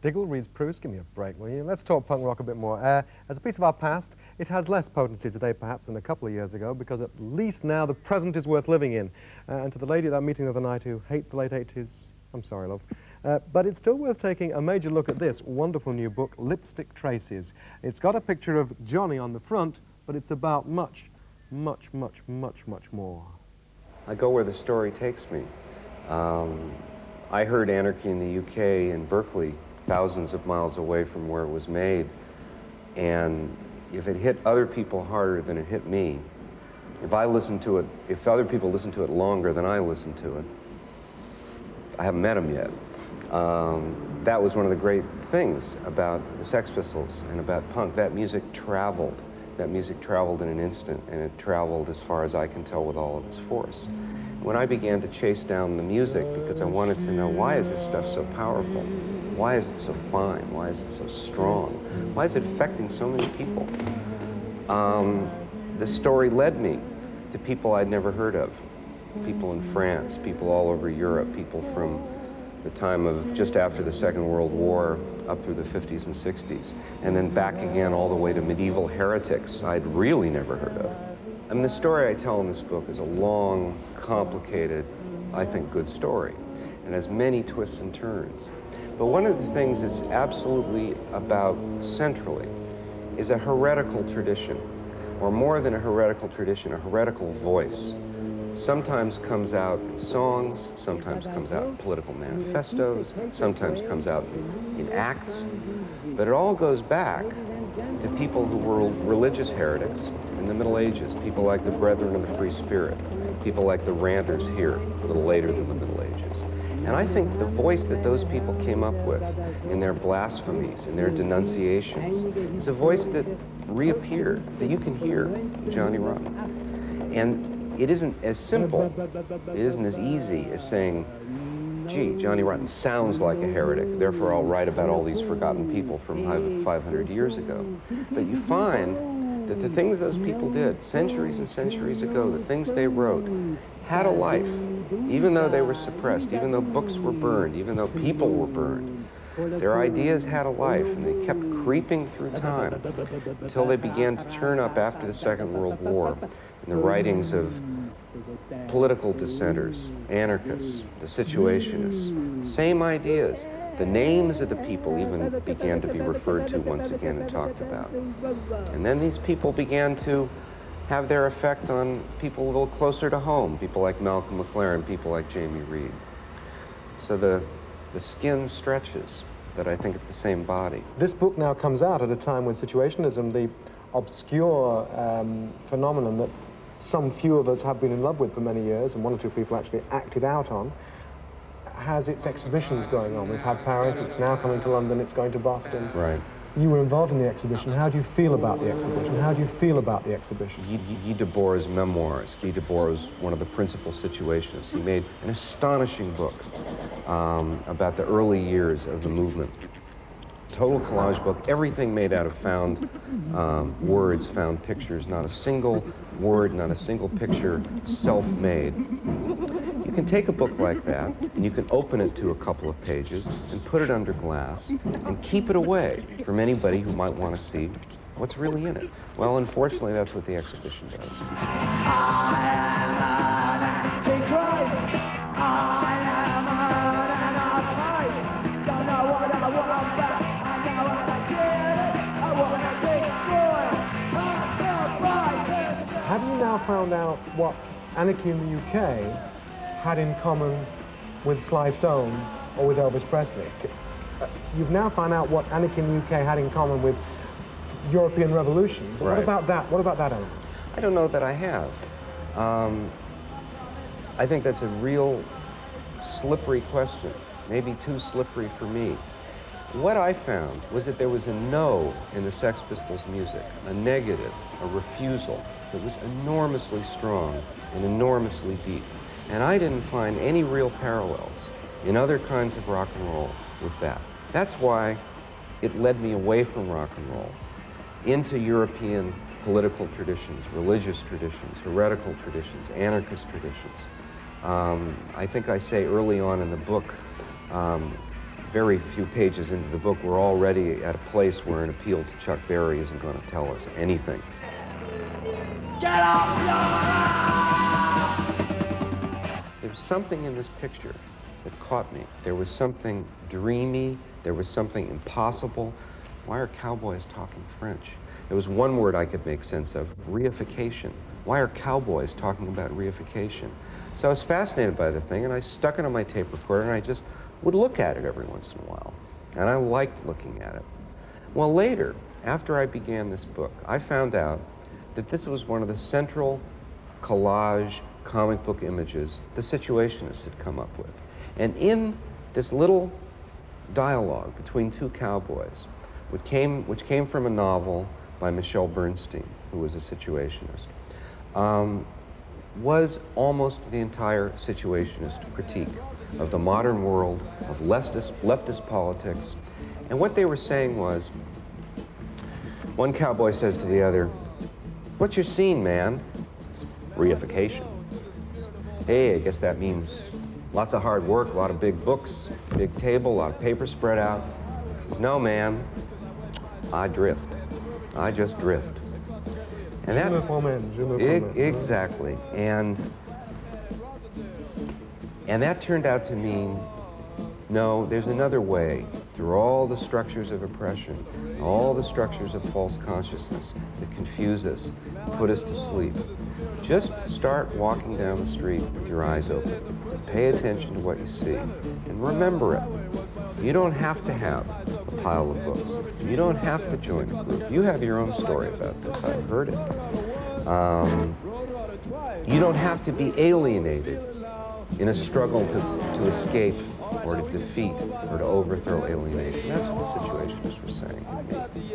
Diggle reads Proust, give me a break, will you? Let's talk punk rock a bit more. As a piece of our past, it has less potency today perhaps than a couple of years ago, because at least now the present is worth living in. And to the lady at that meeting the other night who hates the late 80s, I'm sorry, love. But it's still worth taking a major look at this wonderful new book, Lipstick Traces. It's got a picture of Johnny on the front, but it's about much, much, much, much, much more. I go where the story takes me. I heard Anarchy in the UK in Berkeley, thousands of miles away from where it was made, and if it hit other people harder than it hit me, if other people listen to it longer than I listen to it, I haven't met them yet. That was one of the great things about the Sex Pistols and about punk. That music traveled. That music traveled in an instant, and it traveled as far as I can tell with all of its force. When I began to chase down the music because I wanted to know, why is this stuff so powerful? Why is it so fine? Why is it so strong? Why is it affecting so many people? The story led me to people I'd never heard of. People in France, people all over Europe, people from the time of just after the Second World War up through the 50s and 60s, and then back again all the way to medieval heretics I'd really never heard of. I mean, the story I tell in this book is a long, complicated, I think good story, and has many twists and turns. But one of the things it's absolutely about centrally is a heretical tradition, or more than a heretical tradition, a heretical voice. Sometimes comes out in songs, sometimes comes out in political manifestos, sometimes comes out in acts, but it all goes back to people who were religious heretics in the Middle Ages, people like the Brethren of the Free Spirit, people like the Ranters here, a little later than the Middle Ages. And I think the voice that those people came up with in their blasphemies, in their denunciations, is a voice that reappeared, that you can hear Johnny Rotten. And it isn't as simple, it isn't as easy as saying, gee, Johnny Rotten sounds like a heretic, therefore I'll write about all these forgotten people from 500 years ago. But you find that the things those people did centuries and centuries ago, the things they wrote, had a life, even though they were suppressed, even though books were burned, even though people were burned. Their ideas had a life, and they kept creeping through time until they began to turn up after the Second World War in the writings of political dissenters, anarchists, the Situationists. Same ideas. The names of the people even began to be referred to once again and talked about. And then these people began to have their effect on people a little closer to home, people like Malcolm McLaren, people like Jamie Reed. So the skin stretches, that I think it's the same body. This book now comes out at a time when Situationism, the obscure phenomenon that some few of us have been in love with for many years, and one or two people actually acted out on, has its exhibitions going on. We've had Paris, it's now coming to London, it's going to Boston. Right. You were involved in the exhibition. How do you feel about the exhibition? How do you feel about the exhibition? Guy Debord's memoirs. Guy Debord was one of the principal situationists. He made an astonishing book about the early years of the movement. Total collage book, everything made out of found words, found pictures, not a single word, not a single picture, self-made. You can take a book like that, and you can open it to a couple of pages, and put it under glass, and keep it away from anybody who might want to see what's really in it. Well, unfortunately, that's what the exhibition does. I am an antichrist. I am an anarchist. Don't know what I want, but I know what I get. I want to destroy. Have you now found out what Anarchy in the UK had in common with Sly Stone or with Elvis Presley? You've now found out what Anarchy in the UK had in common with European Revolution. But right. What about that? What about that element? I don't know that I have. I think that's a real slippery question, maybe too slippery for me. What I found was that there was a no in the Sex Pistols' music, a negative, a refusal that was enormously strong and enormously deep. And I didn't find any real parallels in other kinds of rock and roll with that. That's why it led me away from rock and roll into European political traditions, religious traditions, heretical traditions, anarchist traditions. I think I say early on in the book very few pages into the book, we're already at a place where an appeal to Chuck Berry isn't going to tell us anything. Get off your ass! There was something in this picture that caught me. There was something dreamy. There was something impossible. Why are cowboys talking French? There was one word I could make sense of, reification. Why are cowboys talking about reification? So I was fascinated by the thing, and I stuck it on my tape recorder, and I just would look at it every once in a while. And I liked looking at it. Well, later, after I began this book, I found out that this was one of the central collage comic book images the Situationists had come up with. And in this little dialogue between two cowboys, which came from a novel by Michel Bernstein, who was a Situationist, was almost the entire Situationist critique of the modern world, of leftist politics. And what they were saying was, one cowboy says to the other, "What's your scene, man?" "Reification." "Hey, I guess that means lots of hard work, a lot of big books, big table, a lot of paper spread out." He says, "No, man, I drift. I just drift." And that, exactly. And that turned out to mean, no, there's another way through all the structures of oppression, all the structures of false consciousness that confuse us, put us to sleep. Just start walking down the street with your eyes open. Pay attention to what you see. And remember it. You don't have to have a pile of books. You don't have to join a group. You have your own story about this. I've heard it. You don't have to be alienated in a struggle to escape or to defeat or to overthrow alienation. That's what the Situationists were saying to me.